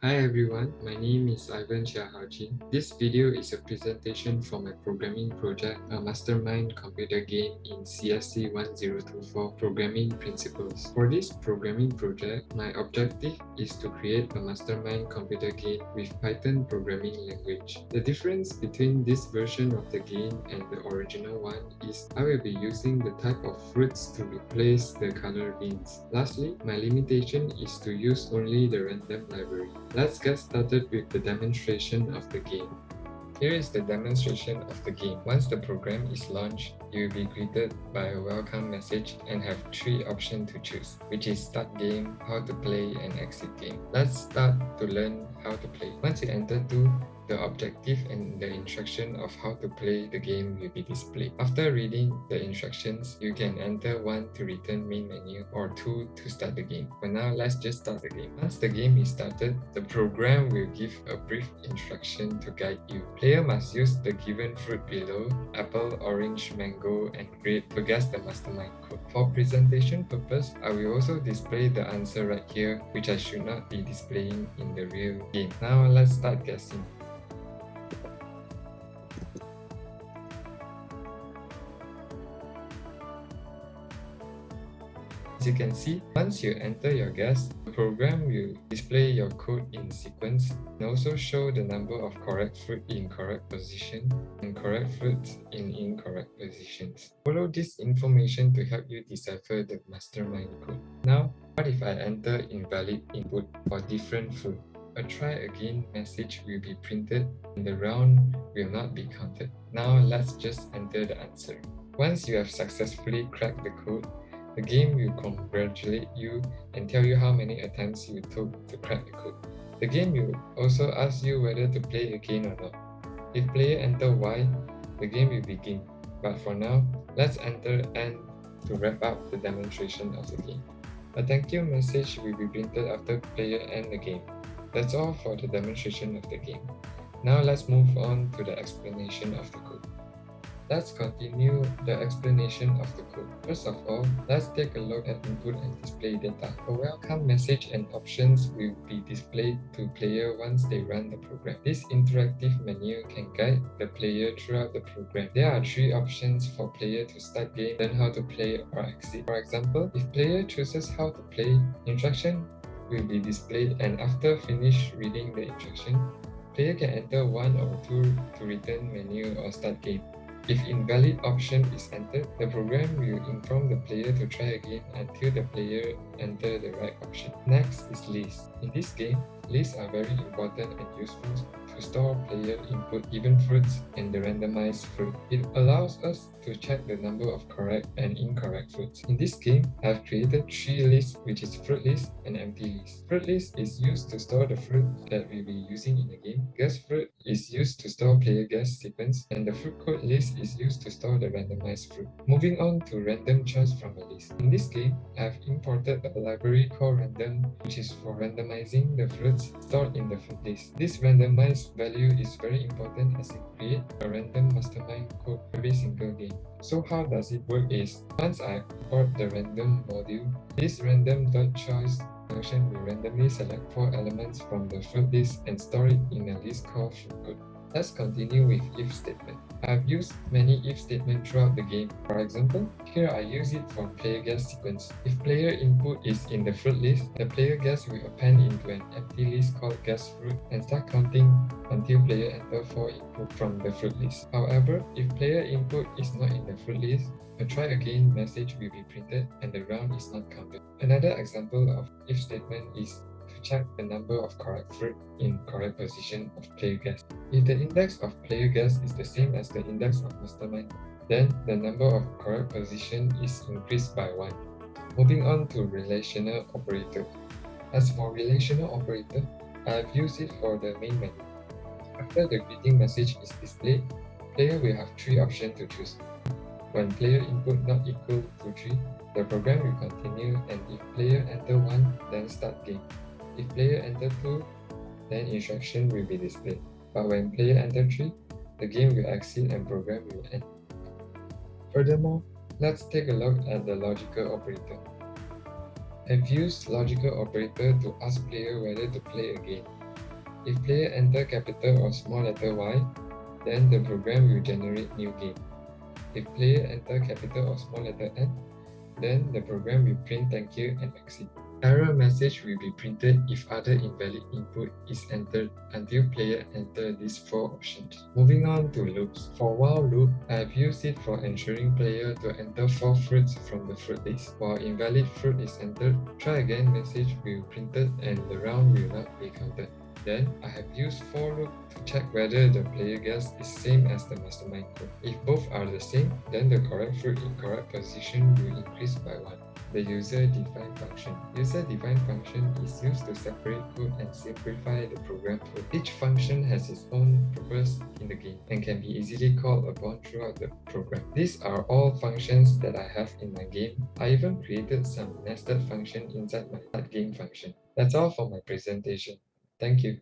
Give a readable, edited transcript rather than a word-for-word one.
Hi everyone, my name is Ivan Cheah Hao Jin. This video is a presentation for my programming project, a mastermind computer game in CSC1024 Programming Principles. For this programming project, my objective is to create a mastermind computer game with Python programming language. The difference between this version of the game and the original one is I will be using the type of fruits to replace the color beans. Lastly, my limitation is to use only the random library. Let's get started with the demonstration of the game. Here is the demonstration of the game. Once the program is launched, you will be greeted by a welcome message and have three options to choose, which is start game, how to play, and exit game. Let's start to learn how to play. Once you enter the objective and the instruction of how to play the game will be displayed. After reading the instructions, you can enter 1 to return main menu or 2 to start the game. For now, let's just start the game. Once the game is started, the program will give a brief instruction to guide you. Player must use the given fruit below, apple, orange, mango, and grape to guess the mastermind code. For presentation purpose, I will also display the answer right here, which I should not be displaying in the real game. Now let's start guessing. As you can see, once you enter your guess, the program will display your code in sequence and also show the number of correct fruit in correct position and correct fruits in incorrect positions. Follow this information to help you decipher the mastermind code. Now, what if I enter invalid input for different fruit? A try again message will be printed and the round will not be counted. Now let's just enter the answer. Once you have successfully cracked the code, the game will congratulate you and tell you how many attempts you took to crack the code. The game will also ask you whether to play again or not. If player enter Y, the game will begin. But for now, let's enter N to wrap up the demonstration of the game. A thank you message will be printed after player end the game. That's all for the demonstration of the game. Now let's move on to the explanation of the code. Let's continue the explanation of the code. First of all, let's take a look at input and display data. A welcome message and options will be displayed to player once they run the program. This interactive menu can guide the player throughout the program. There are three options for player to start game, learn how to play, or exit. For example, if player chooses how to play, instruction will be displayed, and after finish reading the instruction, player can enter 1 or 2 to return menu or start game. If invalid option is entered, the program will inform the player to try again until the player enter the right option. Next is lists. In this game, lists are very important and useful to store player input, given fruits, and the randomized fruit. It allows us to check the number of correct and incorrect fruits. In this game, I have created three lists, which is fruit list and empty list. Fruit list is used to store the fruit that we'll be using in the game. Guess fruit is used to store player guess sequence, and the fruit code list is used to store the randomized fruit. Moving on to random choice from a list. In this game, I have imported a library called random, which is for randomizing the fruits stored in the fruit list. This randomized value is very important as it creates a random mastermind code every single game. So how does it work is, once I import the random module, this random.choice function will randomly select 4 elements from the fruit list and store it in a list called fruit code. Let's continue with if statement. I have used many if statements throughout the game. For example, here I use it for player guess sequence. If player input is in the fruit list, the player guess will append into an empty list called guess fruit and start counting until player enter 4 input from the fruit list. However, if player input is not in the fruit list, a try again message will be printed and the round is not counted. Another example of if statement is to check the number of correct fruit in correct position of player guess. If the index of player guess is the same as the index of mastermind, then the number of correct position is increased by 1. Moving on to relational operator. As for relational operator, I have used it for the main menu. After the greeting message is displayed, player will have 3 options to choose. When player input not equal to 3, the program will continue, and if player enter 1, then start game. If player enter 2, then instruction will be displayed. But when player enter 3, the game will exit and program will end. Furthermore, let's take a look at the logical operator. I've used logical operator to ask player whether to play again. If player enter capital or small letter Y, then the program will generate new game. If player enter capital or small letter N, then the program will print thank you and exit. Error message will be printed if other invalid input is entered until player enter these 4 options. Moving on to loops. For while loop, I have used it for ensuring player to enter 4 fruits from the fruit list. While invalid fruit is entered, try again message will be printed and the round will not be counted. Then, I have used for loop to check whether the player guess is same as the mastermind code. If both are the same, then the correct fruit in correct position will increase by 1. The user-defined function. User-defined function is used to separate code and simplify the program code. Each function has its own purpose in the game and can be easily called upon throughout the program. These are all functions that I have in my game. I even created some nested function inside my start game function. That's all for my presentation. Thank you.